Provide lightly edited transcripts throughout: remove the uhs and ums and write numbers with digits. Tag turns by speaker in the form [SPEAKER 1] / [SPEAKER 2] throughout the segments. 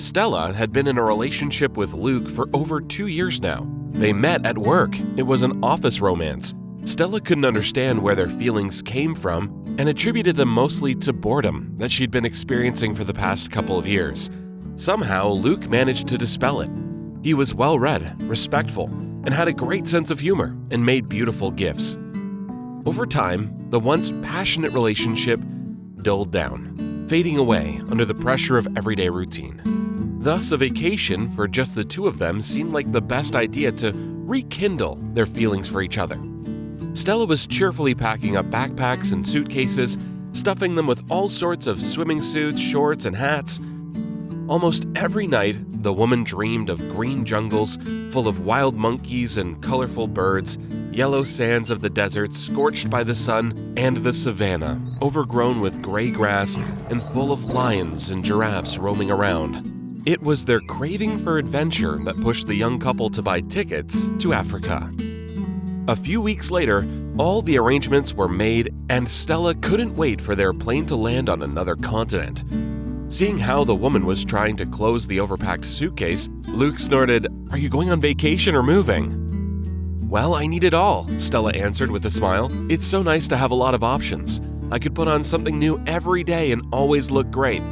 [SPEAKER 1] Stella had been in a relationship with Luke for over 2 years now. They met at work. It was an office romance. Stella couldn't understand where their feelings came from and attributed them mostly to boredom that she'd been experiencing for the past couple of years. Somehow, Luke managed to dispel it. He was well-read, respectful, and had a great sense of humor and made beautiful gifts. Over time, the once passionate relationship dulled down, fading away under the pressure of everyday routine. Thus, a vacation for just the two of them seemed like the best idea to rekindle their feelings for each other. Stella was cheerfully packing up backpacks and suitcases, stuffing them with all sorts of swimming suits, shorts, and hats. Almost every night, the woman dreamed of green jungles full of wild monkeys and colorful birds, yellow sands of the desert scorched by the sun, and the savannah, overgrown with gray grass and full of lions and giraffes roaming around. It was their craving for adventure that pushed the young couple to buy tickets to Africa. A few weeks later, all the arrangements were made, and Stella couldn't wait for their plane to land on another continent. Seeing how the woman was trying to close the overpacked suitcase, Luke snorted, "Are you going on vacation or moving?" "Well, I need it all," Stella answered with a smile. "It's so nice to have a lot of options. I could put on something new every day and always look great."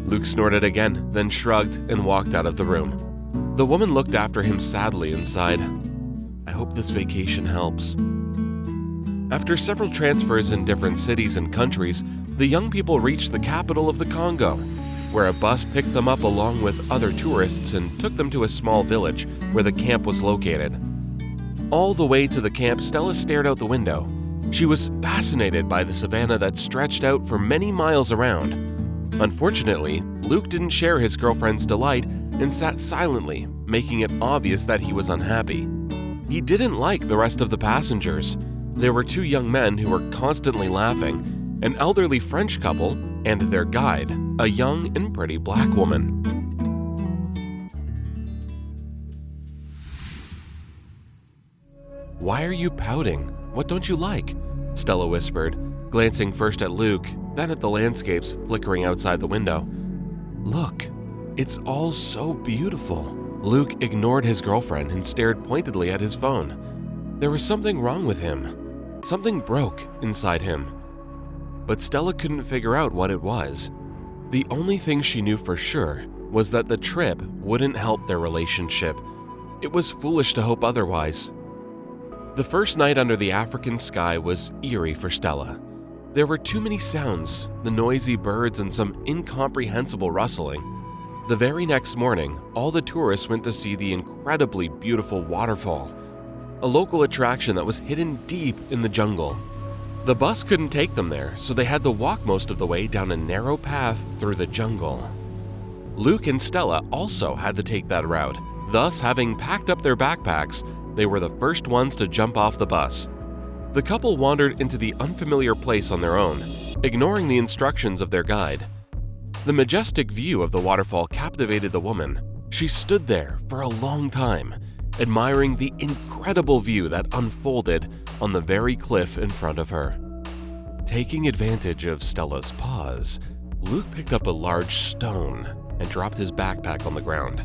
[SPEAKER 1] Luke snorted again, then shrugged and walked out of the room. The woman looked after him sadly and sighed, "I hope this vacation helps." After several transfers in different cities and countries, the young people reached the capital of the Congo, where a bus picked them up along with other tourists and took them to a small village where the camp was located. All the way to the camp, Stella stared out the window. She was fascinated by the savannah that stretched out for many miles around. Unfortunately, Luke didn't share his girlfriend's delight and sat silently, making it obvious that he was unhappy. He didn't like the rest of the passengers. There were two young men who were constantly laughing, an elderly French couple, and their guide, a young and pretty black woman. "Why are you pouting? What don't you like?" Stella whispered, glancing first at Luke, then at the landscapes flickering outside the window. "Look, it's all so beautiful." Luke ignored his girlfriend and stared pointedly at his phone. There was something wrong with him. Something broke inside him. But Stella couldn't figure out what it was. The only thing she knew for sure was that the trip wouldn't help their relationship. It was foolish to hope otherwise. The first night under the African sky was eerie for Stella. There were too many sounds, the noisy birds and some incomprehensible rustling. The very next morning, all the tourists went to see the incredibly beautiful waterfall, a local attraction that was hidden deep in the jungle. The bus couldn't take them there, so they had to walk most of the way down a narrow path through the jungle. Luke and Stella also had to take that route. Thus, having packed up their backpacks, they were the first ones to jump off the bus. The couple wandered into the unfamiliar place on their own, ignoring the instructions of their guide. The majestic view of the waterfall captivated the woman. She stood there for a long time, admiring the incredible view that unfolded on the very cliff in front of her. Taking advantage of Stella's pause, Luke picked up a large stone and dropped his backpack on the ground.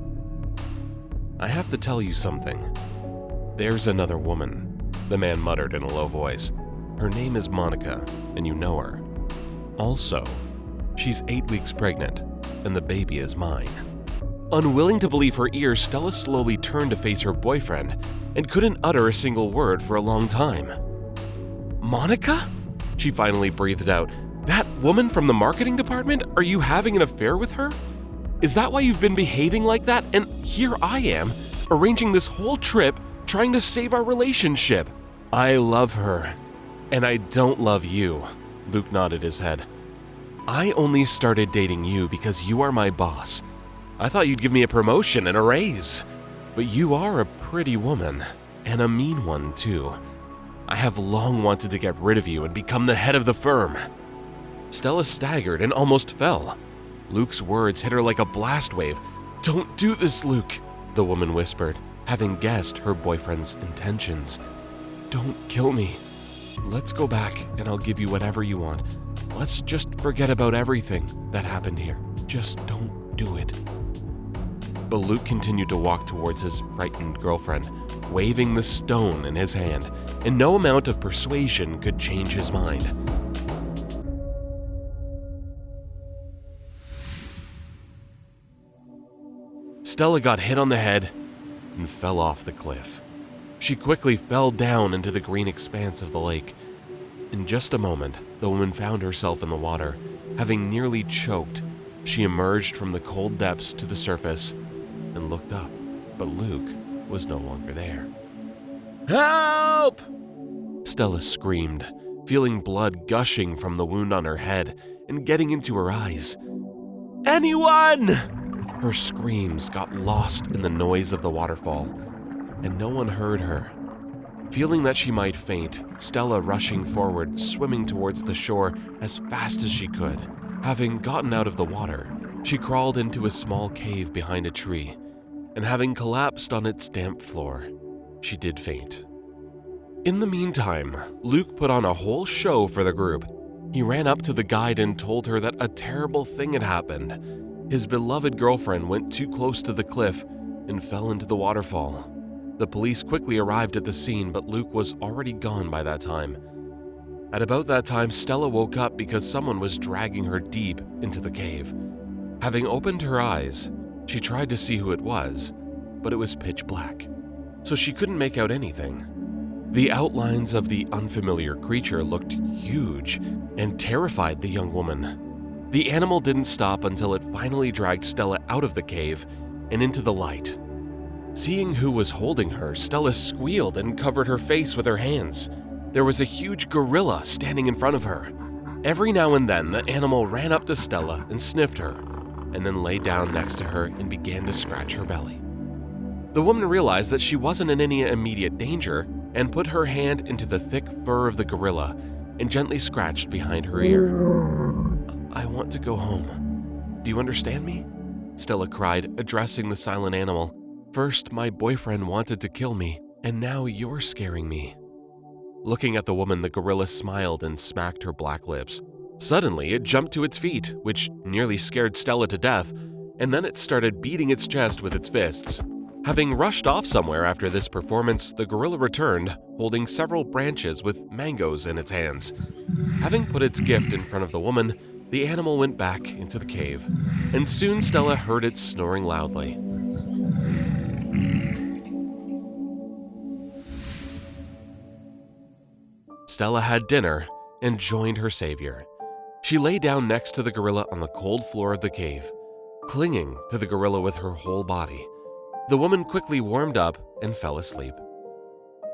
[SPEAKER 1] "I have to tell you something. There's another woman," the man muttered in a low voice. "Her name is Monica, and you know her. Also, she's 8 weeks pregnant, and the baby is mine." Unwilling to believe her ears, Stella slowly turned to face her boyfriend and couldn't utter a single word for a long time. "Monica?" she finally breathed out. "That woman from the marketing department? Are you having an affair with her? Is that why you've been behaving like that? And here I am, arranging this whole trip, trying to save our relationship." "I love her, and I don't love you," Luke nodded his head. "I only started dating you because you are my boss. I thought you'd give me a promotion and a raise. But you are a pretty woman, and a mean one too. I have long wanted to get rid of you and become the head of the firm." Stella staggered and almost fell. Luke's words hit her like a blast wave. "Don't do this, Luke," the woman whispered, having guessed her boyfriend's intentions. "Don't kill me. Let's go back and I'll give you whatever you want. Let's just forget about everything that happened here. Just don't do it." but Luke continued to walk towards his frightened girlfriend, waving the stone in his hand, and no amount of persuasion could change his mind. Stella got hit on the head and fell off the cliff. She quickly fell down into the green expanse of the lake. In just a moment, the woman found herself in the water. Having nearly choked, she emerged from the cold depths to the surface and looked up, but Luke was no longer there. "Help!" Stella screamed, feeling blood gushing from the wound on her head and getting into her eyes. "Anyone!" Her screams got lost in the noise of the waterfall, and no one heard her. Feeling that she might faint, Stella rushing forward, swimming towards the shore as fast as she could. Having gotten out of the water, she crawled into a small cave behind a tree, and having collapsed on its damp floor, she did faint. In the meantime, Luke put on a whole show for the group. He ran up to the guide and told her that a terrible thing had happened. His beloved girlfriend went too close to the cliff and fell into the waterfall. The police quickly arrived at the scene, but Luke was already gone by that time. At about that time, Stella woke up because someone was dragging her deep into the cave. Having opened her eyes, she tried to see who it was, but it was pitch black, so she couldn't make out anything. The outlines of the unfamiliar creature looked huge and terrified the young woman. The animal didn't stop until it finally dragged Stella out of the cave and into the light. Seeing who was holding her, Stella squealed and covered her face with her hands. There was a huge gorilla standing in front of her. Every now and then, the animal ran up to Stella and sniffed her, and then lay down next to her and began to scratch her belly. The woman realized that she wasn't in any immediate danger and put her hand into the thick fur of the gorilla and gently scratched behind her ear. "I want to go home. Do you understand me?" Stella cried, addressing the silent animal. "First, my boyfriend wanted to kill me, and now you're scaring me." Looking at the woman, the gorilla smiled and smacked her black lips. Suddenly, it jumped to its feet, which nearly scared Stella to death, and then it started beating its chest with its fists. Having rushed off somewhere after this performance, the gorilla returned, holding several branches with mangoes in its hands. Having put its gift in front of the woman, the animal went back into the cave, and soon Stella heard it snoring loudly. Stella had dinner and joined her savior. She lay down next to the gorilla on the cold floor of the cave, clinging to the gorilla with her whole body. The woman quickly warmed up and fell asleep.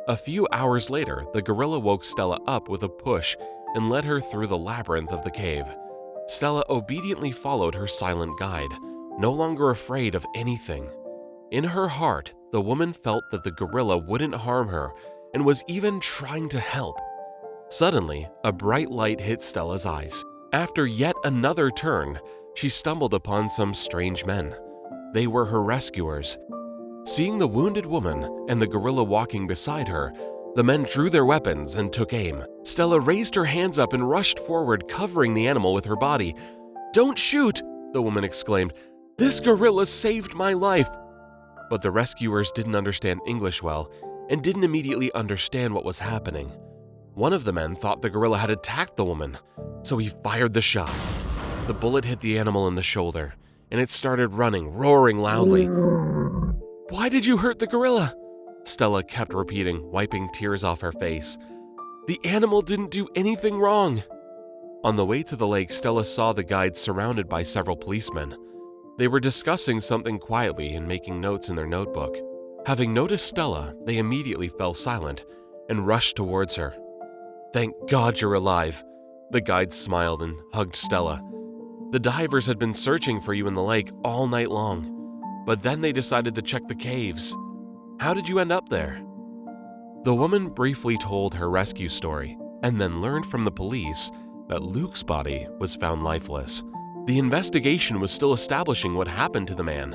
[SPEAKER 1] A few hours later, the gorilla woke Stella up with a push and led her through the labyrinth of the cave. Stella obediently followed her silent guide, no longer afraid of anything. In her heart, the woman felt that the gorilla wouldn't harm her and was even trying to help. Suddenly, a bright light hit Stella's eyes. After yet another turn, she stumbled upon some strange men. They were her rescuers. Seeing the wounded woman and the gorilla walking beside her, the men drew their weapons and took aim. Stella raised her hands up and rushed forward, covering the animal with her body. "Don't shoot!" the woman exclaimed. "This gorilla saved my life!" But the rescuers didn't understand English well and didn't immediately understand what was happening. One of the men thought the gorilla had attacked the woman, so he fired the shot. The bullet hit the animal in the shoulder, and it started running, roaring loudly. "Why did you hurt the gorilla?" Stella kept repeating, wiping tears off her face. "The animal didn't do anything wrong." On the way to the lake, Stella saw the guide surrounded by several policemen. They were discussing something quietly and making notes in their notebook. Having noticed Stella, they immediately fell silent and rushed towards her. "Thank God you're alive." The guide smiled and hugged Stella. "The divers had been searching for you in the lake all night long, but then they decided to check the caves. How did you end up there?" The woman briefly told her rescue story and then learned from the police that Luke's body was found lifeless. The investigation was still establishing what happened to the man,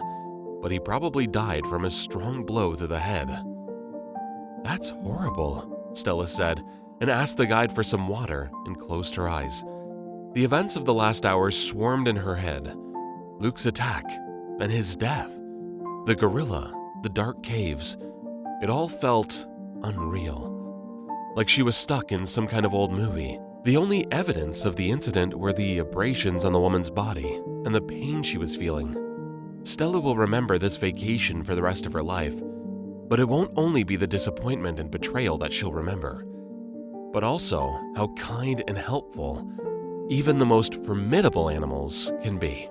[SPEAKER 1] but he probably died from a strong blow to the head. "That's horrible," Stella said, and asked the guide for some water and closed her eyes. The events of the last hours swarmed in her head. Luke's attack, then his death. The gorilla, the dark caves, it all felt unreal. Like she was stuck in some kind of old movie. The only evidence of the incident were the abrasions on the woman's body and the pain she was feeling. Stella will remember this vacation for the rest of her life, but it won't only be the disappointment and betrayal that she'll remember, but also how kind and helpful even the most formidable animals can be.